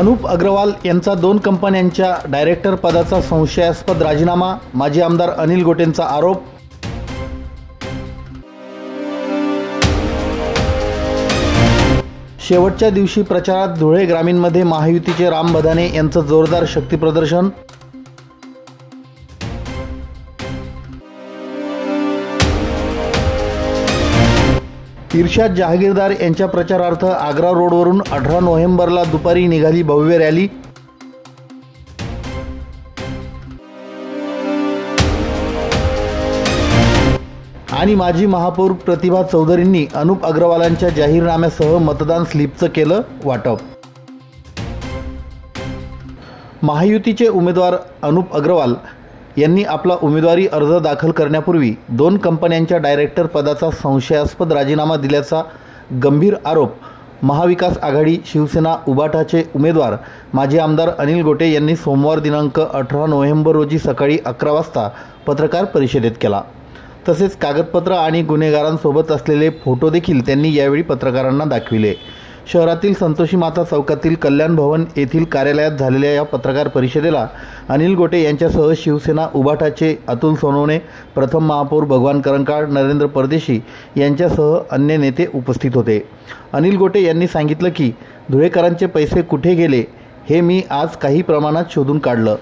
अनुप अग्रवाल यांचा 2 कंपन्यांच्या डायरेक्टर पदाचा संशयास्पद राजीनामा, माजी आमदार अनिल गोटेंचा आरोप। शेवटच्या दिवशी प्रचारात धुळे ग्रामीणमध्ये महायुतीचे राम बधाने यांचं जोरदार शक्तीप्रदर्शन। इर्शाद जहागीरदार यांच्या प्रचारार्थ आग्रा रोडवरून 18 नोव्हेंबरला दुपारी निघाली भव्य रॅली। आणि माजी महापौर प्रतिभा चौधरींनी अनुप अग्रवालांच्या जाहीरनाम्यासह मतदान स्लिपचं केलं वाटप। महायुतीचे उमेदवार अनुप अग्रवाल यांनी आपला उमेदवारी अर्ज दाखल करण्यापूर्वी 2 कंपन्यांच्या डायरेक्टर पदाचा संशयास्पद राजीनामा दिल्याचा गंभीर आरोप महाविकास आघाडी शिवसेना उबाटाचे उमेदवार माजी आमदार अनिल गोटे यांनी सोमवार दिनांक 18 नोव्हेंबर रोजी सकाळी 11 वाजता पत्रकार परिषदेत केला। तसेच कागदपत्र आणि गुन्हेगारांसोबत असलेले फोटो देखील त्यांनी यावेळी पत्रकारांना दाखविले। शहरातील संतोषी माता चौकातील कल्याण भवन येथील कार्यालयात झालेल्या या पत्रकार परिषदेला अनिल गोटे यांच्यासह शिवसेना उबाटाचे अतुल सोनवणे, प्रथम महापौर भगवान करंकाळ, नरेंद्र परदेशी यांच्यासह अन्य नेते उपस्थित होते। अनिल गोटे यांनी सांगितलं की धुळेकरांचे पैसे कुठे गेले हे मी आज काही प्रमाणात शोधून काढलं।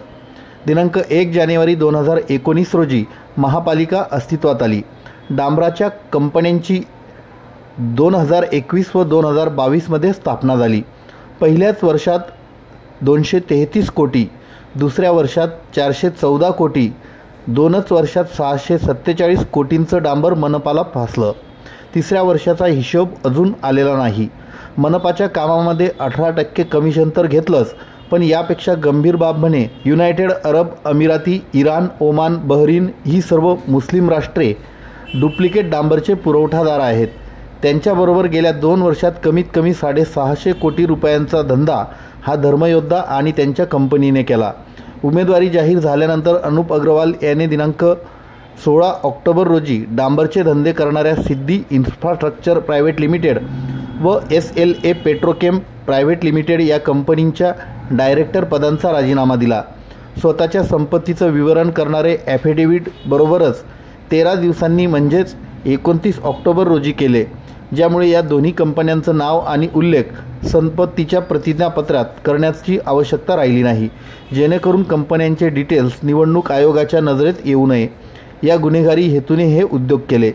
दिनांक 1 जानेवारी 2019 रोजी महापालिका अस्तित्वात आली। डांबराच्या कंपन्यांची 2021 व 2022 मध्ये स्थापना झाली। पहिल्याच वर्षात 233 कोटी, दुसऱ्या वर्षात 414 कोटी, 2च वर्षात 647 कोटींचं डांबर मनपाला फासलं। तिसऱ्या वर्षाचा हिशोब अजून आलेला नाही। मनपाच्या कामामध्ये 18% कमिशन तर घेतलंच, पण यापेक्षा गंभीर बाब म्हणे युनायटेड अरब अमिराती, इराण, ओमान, बहरीन ही सर्व मुस्लिम राष्ट्रे डुप्लिकेट डांबरचे पुरवठादार आहेत। त्यांच्याबरोबर गेल्या 2 वर्षात कमीत कमी 650 कोटी रुपयांचा धंदा हा धर्मयोद्धा आणि त्यांच्या कंपनीने केला। उमेदवारी जाहीर झाल्यानंतर अनुप अग्रवाल यांनी दिनांक 16 ऑक्टोबर रोजी डांबरचे धंदे करणाऱ्या सिद्धी इन्फ्रास्ट्रक्चर प्रायव्हेट लिमिटेड व SLA पेट्रोकेम प्रायव्हेट लिमिटेड या कंपनींच्या डायरेक्टर पदांचा राजीनामा दिला। स्वतःच्या संपत्तीचं विवरण करणारे ॲफिडेव्हिट बरोबरच 13 दिवसांनी म्हणजेच 29 ऑक्टोबर रोजी केले, ज्यामुळे या दोन्ही कंपन्यांचं नाव आणि उल्लेख संपत्तीच्या प्रतिज्ञापत्रात करण्याची आवश्यकता राहिली नाही, जेणेकरून कंपन्यांचे डिटेल्स निवडणूक आयोगाच्या नजरेत येऊ नये या गुन्हेगारी हेतूने हे उद्योग केले।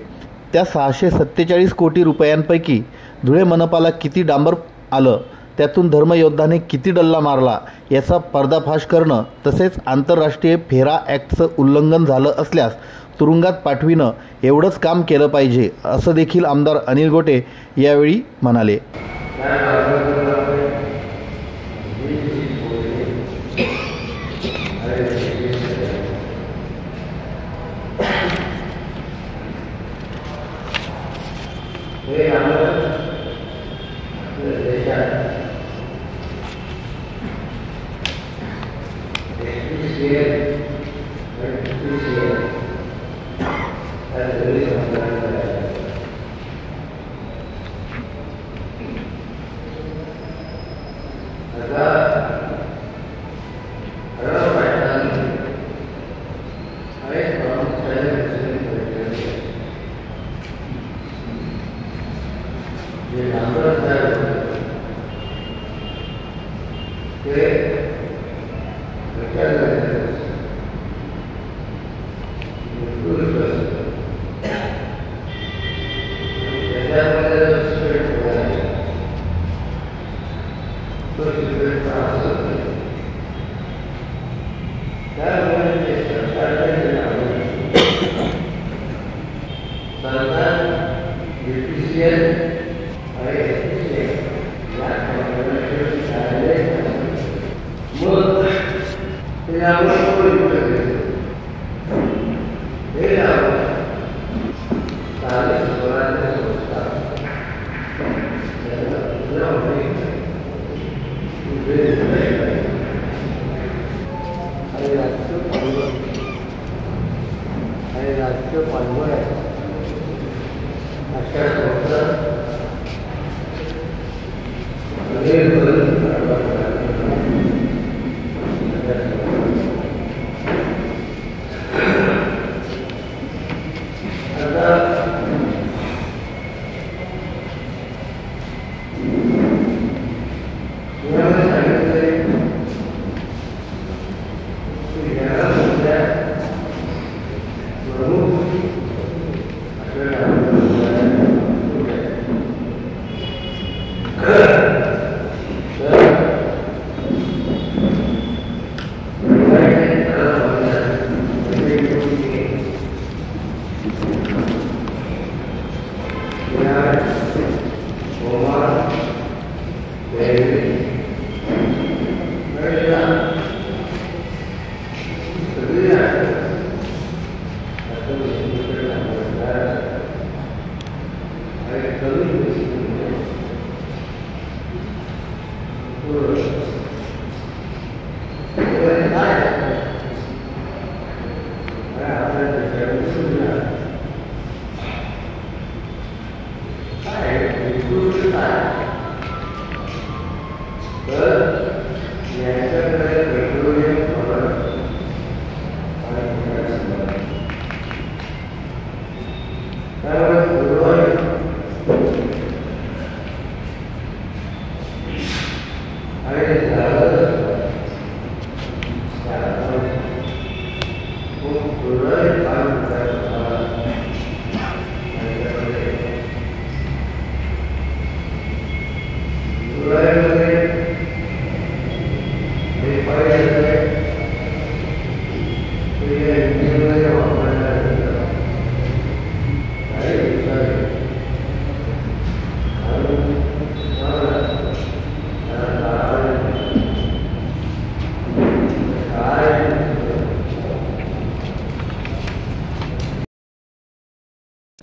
त्या 647 कोटी रुपयांपैकी धुळे मनपाला किती डांबर आलं, त्यातून धर्मयोद्धाने किती डल्ला मारला याचा पर्दाफाश करणं, तसेच आंतरराष्ट्रीय फेरा ॲक्टचं उल्लंघन झालं असल्यास तुरुंगात पाठविणं एवढंच काम केलं पाहिजे, असं देखील आमदार अनिल गोटे यावेळी म्हणाले। राजकीय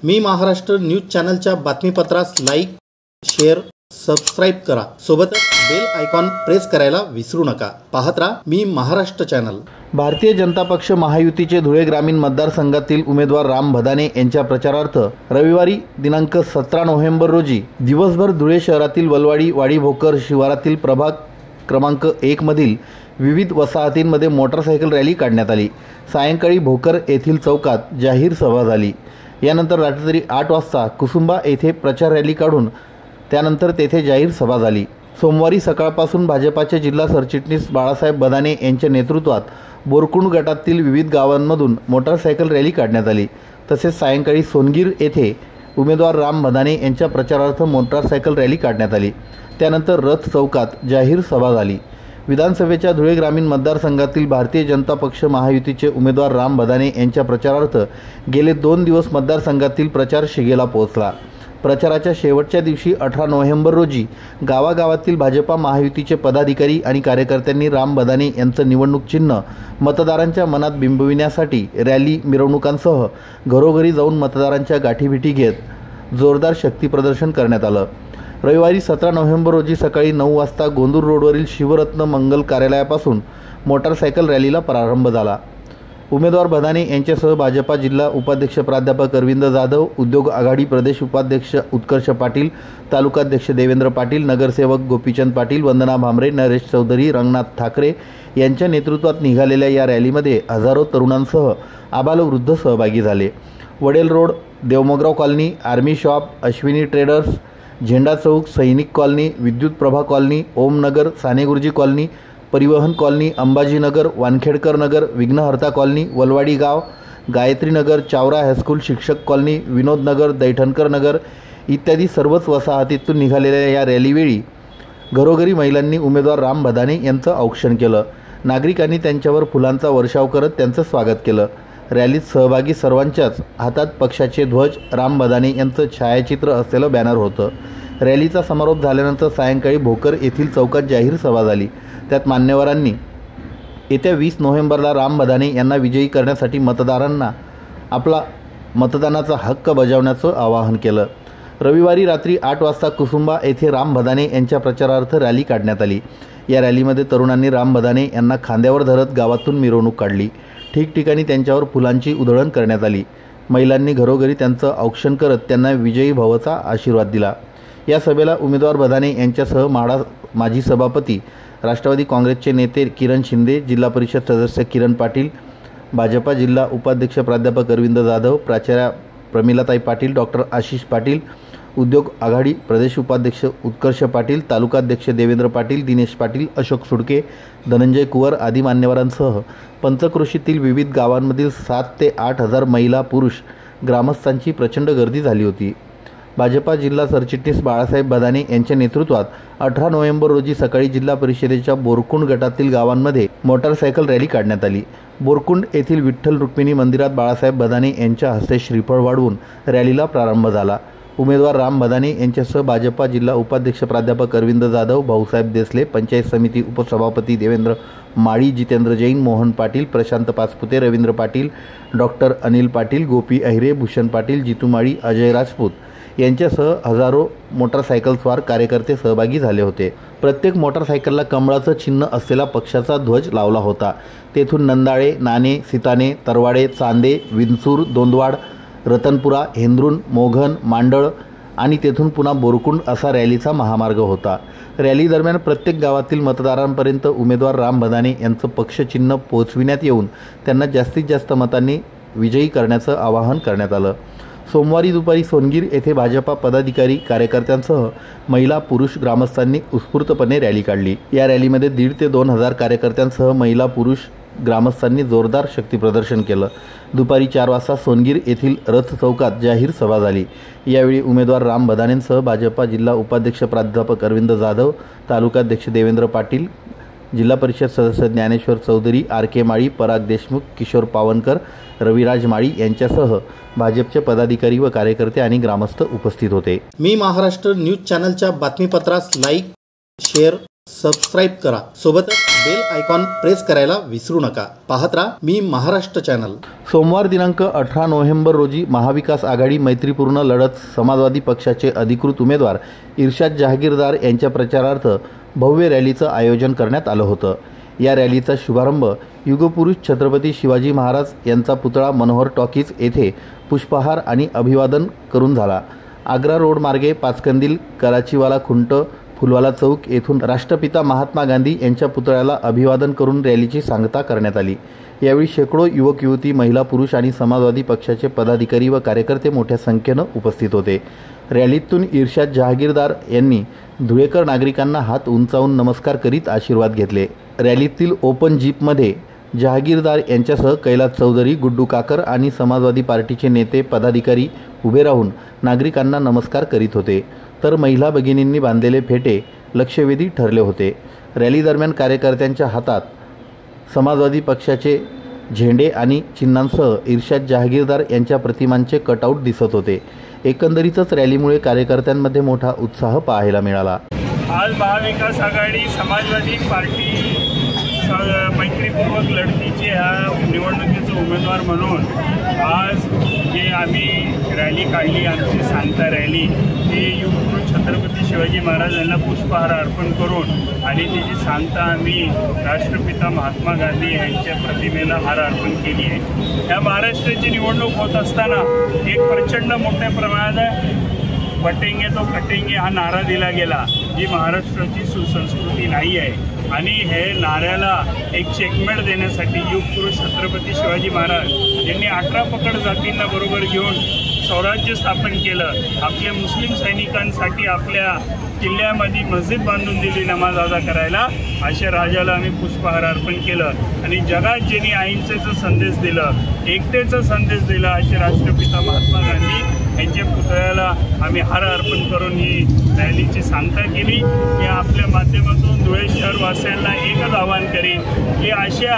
मी महाराष्ट्र न्यूज चॅनलच्या बातमीपत्रास लाईक, शेअर, सबस्क्राईब करा. सोबतच बेल आयकॉन प्रेस करायला विसरू नका. पाहत राहा मी महाराष्ट्र चॅनल. भारतीय जनता पक्ष महायुतीचे धुळे ग्रामीण मतदारसंघातील उमेदवार राम भदाने यांच्या प्रचारार्थ रविवारी दिनांक 17 नोव्हेंबर रोजी दिवसभर धुळे शहरातील वलवाडी, वाडी भोकर शिवारातील प्रभाग क्रमांक 1 मधील विविध वसाहतींमध्ये मोटारसायकल रॅली काढण्यात आली. सायंकाळी भोकर येथील चौकात जाहीर सभा झाली. यानंतर रात्री 8 वाजता कुसुंबा येथे प्रचार रॅली काढून त्यानंतर तेथे जाहीर सभा झाली. सोमवारी सकाळपासून भाजपाचे जिल्हा सरचिटणीस बाळासाहेब भदाने यांच्या नेतृत्वात बोरकुंड गटातील विविध गावांमधून मोटारसायकल रॅली काढण्यात आली. तसेच सायंकाळी सोनगीर येथे उमेदवार राम भदाने यांच्या प्रचारार्थ मोटारसायकल रॅली काढण्यात आली. त्यानंतर रथ चौकात जाहीर सभा झाली. विधानसभेच्या धुळे ग्रामीण मतदारसंघातील भारतीय जनता पक्ष महायुतीचे उमेदवार राम भदाने यांच्या प्रचारार्थ गेले 2 दिवस मतदारसंघातील प्रचार शिगेला पोहोचला. प्रचाराच्या शेवटच्या दिवशी 18 नोव्हेंबर रोजी गावागावातील भाजपा महायुतीचे पदाधिकारी आणि कार्यकर्त्यांनी राम भदाने यांचं निवडणूक चिन्ह मतदारांच्या मनात बिंबविण्यासाठी रॅली, मिरवणुकांसह घरोघरी जाऊन मतदारांच्या गाठीभिटी घेत जोरदार शक्तीप्रदर्शन करण्यात आलं. रविवारी 17 नोव्हेंबर रोजी सकाळी 9 वाजता गोंदूर रोडवरील शिवरत्न मंगल कार्यालयापासून मोटारसायकल रॅलीला प्रारंभ झाला. उमेदवार भदाने यांच्यासह भाजपा जिल्हा उपाध्यक्ष प्राध्यापक अरविंद जाधव, उद्योग आघाडी प्रदेश उपाध्यक्ष उत्कर्ष पाटील, तालुकाध्यक्ष देवेंद्र पाटील, नगरसेवक गोपीचंद पाटील, वंदना भामरे, नरेश चौधरी, रंगनाथ ठाकरे यांच्या नेतृत्वात निघालेल्या या रॅलीमध्ये हजारो तरुणांसह आबालवृद्ध सहभागी झाले. Wadel road, Devmograo colony, army shop, Ashwini traders, Zenda Chowk, Sainik colony, Vidyut Prabha colony, Omnagar, Saneguruji colony, Parivahan colony, Ambajinagar, Wankhedkar Nagar, Vighnaharta colony, Walwadi Gaon, Gayatri Nagar, Chavara high school Shikshak colony, Vinod Nagar, Daithankar Nagar इत्यादी सर्वच वसाहतीतून निघालेल्या या रॅलीवेळी घरोघरी महिलांनी उमेदवार राम भदाने यांचं औक्षण केलं. नागरिकांनी त्यांच्यावर फुलांचा वर्षाव करत त्यांचं स्वागत केलं. रॅलीत सहभागी सर्वांच्याच हातात पक्षाचे ध्वज, राम भदाने यांचं छायाचित्र असलेलं बॅनर होतं. रॅलीचा समारोप झाल्यानंतर सायंकाळी भोकर येथील चौकात जाहीर सभा झाली. त्यात मान्यवरांनी येत्या 20 नोव्हेंबरला राम भदाने यांना विजयी करण्यासाठी मतदारांना आपला मतदानाचा हक्क बजावण्याचं आवाहन केलं. रविवारी रात्री 8 वाजता कुसुंबा येथे राम भदाने यांच्या प्रचारार्थ रॅली काढण्यात आली. या रॅलीमध्ये तरुणांनी राम भदाने यांना खांद्यावर धरत गावातून मिरवणूक काढली. ठिकठिकाणी त्यांच्यावर फुलांची उधळण करण्यात आली. महिलांनी घरोघरी त्यांचं औक्षण करत त्यांना विजयी भवचा आशीर्वाद दिला. या सभेला उमेदवार भदाने यांच्यासह माजी सभापती, राष्ट्रवादी काँग्रेसचे नेते किरण शिंदे, जिल्हा परिषद सदस्य किरण पाटील, भाजपा जिल्हा उपाध्यक्ष प्राध्यापक अरविंद जाधव, प्राचार्या प्रमिलाताई पाटील, डॉक्टर आशिष पाटील, उद्योग आघाडी प्रदेश उपाध्यक्ष उत्कर्ष पाटील, तालुकाध्यक्ष देवेंद्र पाटील, दिनेश पाटील, अशोक सुडके, धनंजय कुवर आदी मान्यवरांसह पंचक्रोशीतील विविध गावांमधील 7 ते 8 हजार महिला पुरुष ग्रामस्थांची प्रचंड गर्दी झाली होती. भाजपा जिल्हा सरचिटणीस बाळासाहेब बदाने यांच्या नेतृत्वात 18 नोव्हेंबर रोजी सकाळी जिल्हा परिषदेच्या बोरकुंड गटातील गावांमध्ये मोटारसायकल रॅली काढण्यात आली. बोरकुंड येथील विठ्ठल रुक्मिणी मंदिरात बाळासाहेब बदाने यांच्या हस्ते श्रीफळ वाढवून रॅलीला प्रारंभ झाला. उमेदवार राम बदाने यांच्यासह भाजपा जिल्हा उपाध्यक्ष प्राध्यापक अरविंद जाधव, भाऊसाहेब देसले, पंचायत समिती उपसभापती देवेंद्र माळी, जितेंद्र जैन, मोहन पाटील, प्रशांत पाचपुते, रवींद्र पाटील, डॉक्टर अनिल पाटील, गोपी अहिरे, भूषण पाटील, जितू माळी, अजय राजपूत यांच्यासह हजारो मोटारसायकलस्वार कार्यकर्ते सहभागी झाले होते. प्रत्येक मोटारसायकलला कमळाचं चिन्ह असलेला पक्षाचा ध्वज लावला होता. तेथून नंदाळे, नाणे, सिताने, तरवाडे, चांदे, विंचूर, दोंदवाड, रतनपुरा, हेंद्रून, मोघन, मांडळ आणि तेथून पुन्हा बोरकुंड असा रॅलीचा महामार्ग होता. रॅली दरम्यान प्रत्येक गावातील मतदारांपर्यंत उमेदवार राम बदाने यांचं पक्षचिन्ह पोहोचविण्यात येऊन त्यांना जास्तीत जास्त मतांनी विजयी करण्याचं आवाहन करण्यात आलं. सोमवारी दुपारी सोनगीर येथे भाजपा पदाधिकारी कार्यकर्त्यांसह महिला पुरुष ग्रामस्थांनी उत्स्फूर्तपणे रॅली काढली. या रॅलीमध्ये 1,500 ते 2,000 कार्यकर्त्यांसह महिला पुरुष ग्रामस्थांनी जोरदार शक्तीप्रदर्शन केलं. दुपारी 4 वाजता सोनगीर येथील रथ चौकात जाहीर सभा झाली. यावेळी उमेदवार राम बदानेंसह भाजपा जिल्हा उपाध्यक्ष प्राध्यापक अरविंद जाधव, तालुकाध्यक्ष देवेंद्र पाटील, जिल्हा परिषद सदस्य ज्ञानेश्वर चौधरी, आर.के. माळी, पराग देशमुख, किशोर पावनकर, रविराज माळी यांच्यासह भाजपचे पदाधिकारी व कार्यकर्ते आणि ग्रामस्थ उपस्थित होते. मी महाराष्ट्र न्यूज चॅनलच्या बातमीपत्रास लाईक, शेअर, सबस्क्राईब करा. सोबतच बेल आयकॉन प्रेस करायला विसरू नका. पाहत राहा मी महाराष्ट्र चॅनल. सोमवार दिनांक 18 नोव्हेंबर रोजी महाविकास आघाडी मैत्रीपूर्ण लढत समाजवादी पक्षाचे अधिकृत उमेदवार इर्शाद जहागीरदार यांच्या प्रचारार्थ भव्य रॅलीचं आयोजन करण्यात आलं होतं. या रॅलीचा शुभारंभ युगपुरुष छत्रपती शिवाजी महाराज यांचा पुतळा मनोहर टॉकीज येथे पुष्पहार आणि अभिवादन करून झाला. आग्रा रोड मार्गे पाचकंदील, कराचीवाला खुंट, फुलवाला चौक येथून राष्ट्रपिता महात्मा गांधी यांच्या पुतळ्याला अभिवादन करून रॅलीची सांगता करण्यात आली. यावेळी शेकडो युवक युवती, महिला पुरुष आणि समाजवादी पक्षाचे पदाधिकारी व कार्यकर्ते मोठ्या संख्येनं उपस्थित होते. रॅलीतून इर्शाद जहागीरदार यांनी धुळेकर नागरिकांना हात उंचावून नमस्कार करीत आशीर्वाद घेतले. रॅलीतील ओपन जीपमध्ये जहागीरदार यांच्यासह कैलास चौधरी, गुड्डू काकर आणि समाजवादी पार्टीचे नेते पदाधिकारी उभे राहून नागरिकांना नमस्कार करीत होते, तर महिला भगिनींनी बांधलेले फेटे लक्षवेधी ठरले होते. रॅली दरम्यान कार्यकर्त्यांच्या हातात समाजवादी पक्षाचे झेंडे आणि चिन्हांसह इर्शाद जहागीरदार यांच्या प्रतिमांचे कटआउट दिसत होते. एकंदरीतच रॅलीमुळे कार्यकर्त्यांमध्ये मोठा उत्साह पाहायला मिळाला. आज महाविकास आघाडी समाजवादी पार्टी मैत्रीपूर्वक लढतीचे ह्या निवडणुकीचे उमेदवार म्हणून आज जे आम्ही रॅली काढली, आमची सांगता रॅली, ती युगपुरुष छत्रपती शिवाजी महाराज यांना पुष्पहार अर्पण करून आणि तिची सांगता आम्ही राष्ट्रपिता महात्मा गांधी यांच्या प्रतिमेला हार अर्पण केली आहे. या महाराष्ट्राची निवडणूक होत असताना एक प्रचंड मोठ्या प्रमाणात बटेंगे तो कटेंगे हा नारा दिला गेला, जी महाराष्ट्राची सुसंस्कृती नाही आहे. आणि हे नाऱ्याला एक चेकमेट देण्यासाठी युगपुरुष छत्रपती शिवाजी महाराज यांनी 18 पकड जातींना बरोबर घेऊन स्वराज्य स्थापन केलं. आपल्या मुस्लिम सैनिकांसाठी आपल्या किल्ल्यामध्ये मस्जिद बांधून दिली नमाज अदा करायला. अशा राजाला आम्ही पुष्पहार अर्पण केलं आणि जगात ज्यांनी अहिंसेचा संदेश दिलं, एकतेचा संदेश दिला, असे राष्ट्रपिता महात्मा गांधी यांच्या पुतळ्याला आम्ही हार अर्पण करून ही रॅलीची सांगता केली. मी आपल्या माध्यमातून धुळे शहरवासियांना एकच आवाहन करीन की अशा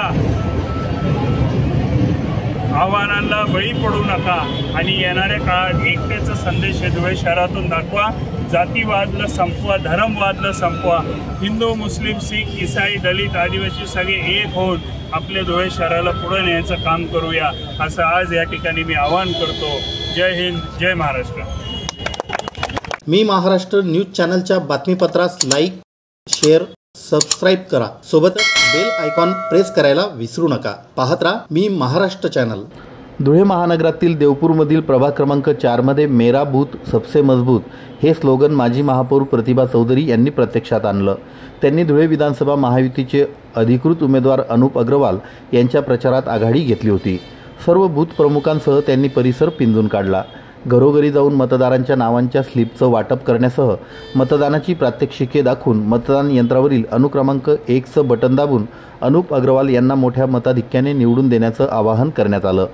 आव्हानांना बळी पडू नका आणि येणाऱ्या काळात एकतेचा संदेश हे धुळे शहरातून दाखवा. जातीवादला संपवा, धर्मवादला संपवा. हिंदू, मुस्लिम, शीख, ईसाई, दलित, आदिवासी सगळे एक होऊन आपल्या धुळे शहराला पुढे नेण्याचं काम करूया, असं आज या ठिकाणी मी आवाहन करतो. जय हिंद, जय महाराष्ट्र. मी महाराष्ट्र न्यूज चॅनलच्या बातमीपत्रास लाईक, शेअर, सबस्क्राईब करा. सोबतच बेल आयकॉन प्रेस करायला विसरू नका. पाहत राहा मी महाराष्ट्र चॅनल. धुळे महानगरातील देवपूरमधील प्रभाग क्रमांक 4मध्ये मेरा बूथ सबसे मजबूत हे स्लोगन माजी महापौर प्रतिभा चौधरी यांनी प्रत्यक्षात आणलं. त्यांनी धुळे विधानसभा महायुतीचे अधिकृत उमेदवार अनुप अग्रवाल यांच्या प्रचारात आघाडी घेतली होती. सर्व बूथ प्रमुखांसह त्यांनी परिसर पिंजून काढला. घरोघरी जाऊन मतदारांच्या नावांच्या स्लिपचं वाटप करण्यासह मतदानाची प्रात्यक्षिके दाखवून मतदान यंत्रावरील अनुक्रमांक 1चं बटन दाबून अनुप अग्रवाल यांना मोठ्या मताधिक्याने निवडून देण्याचं आवाहन करण्यात आलं।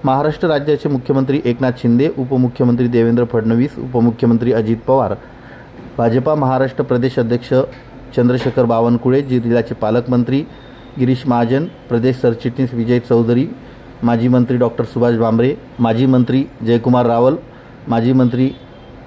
महाराष्ट्र राज्याचे मुख्यमंत्री एकनाथ शिंदे, उपमुख्यमंत्री देवेंद्र फडणवीस, उपमुख्यमंत्री अजित पवार, भाजपा महाराष्ट्र प्रदेश अध्यक्ष चंद्रशेखर बावनकुळे, जिल्ह्याचे पालकमंत्री गिरीश महाजन, प्रदेश सरचिटणीस विजय चौधरी, माजी मंत्री डॉक्टर सुभाष भामरे, माजी मंत्री जयकुमार रावल, माजी मंत्री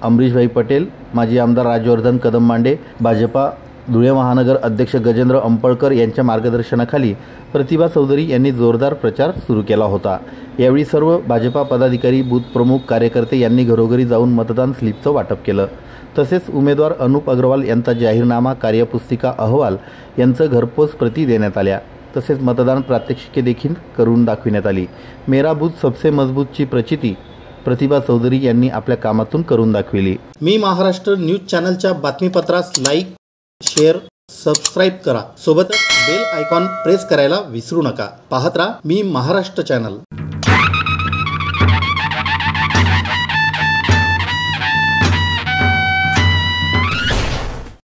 अमरीशभाई पटेल, माजी आमदार राजवर्धन कदम मांडे, भाजपा धुळे महानगर अध्यक्ष गजेंद्र अंपळकर यांच्या मार्गदर्शनाखाली प्रतिभा चौधरी यांनी जोरदार प्रचार सुरू केला होता। यावेळी सर्व भाजपा पदाधिकारी, बूथ प्रमुख, कार्यकर्ते यांनी घरोघरी जाऊन मतदान स्लिपचं वाटप केलं। तसेच उमेदवार अनुप अग्रवाल यांचा जाहीरनामा, कार्यपुस्तिका, अहवाल यांचं घरपोच प्रती देण्यात आल्या। तसेच मतदान प्रात्यक्षिके देखील करून दाखविण्यात आली। मेरा बूथ सबसे मजबूतची प्रचिती प्रतिभा चौधरी यांनी आपल्या कामातून करून दाखविली। मी महाराष्ट्र न्यूज चॅनलच्या बातमीपत्रास लाईक, शेअर, सबस्क्राईब करा। सोबतच बेल आयकॉन प्रेस करायला विसरू नका। पाहत राहा मी महाराष्ट्र चॅनल।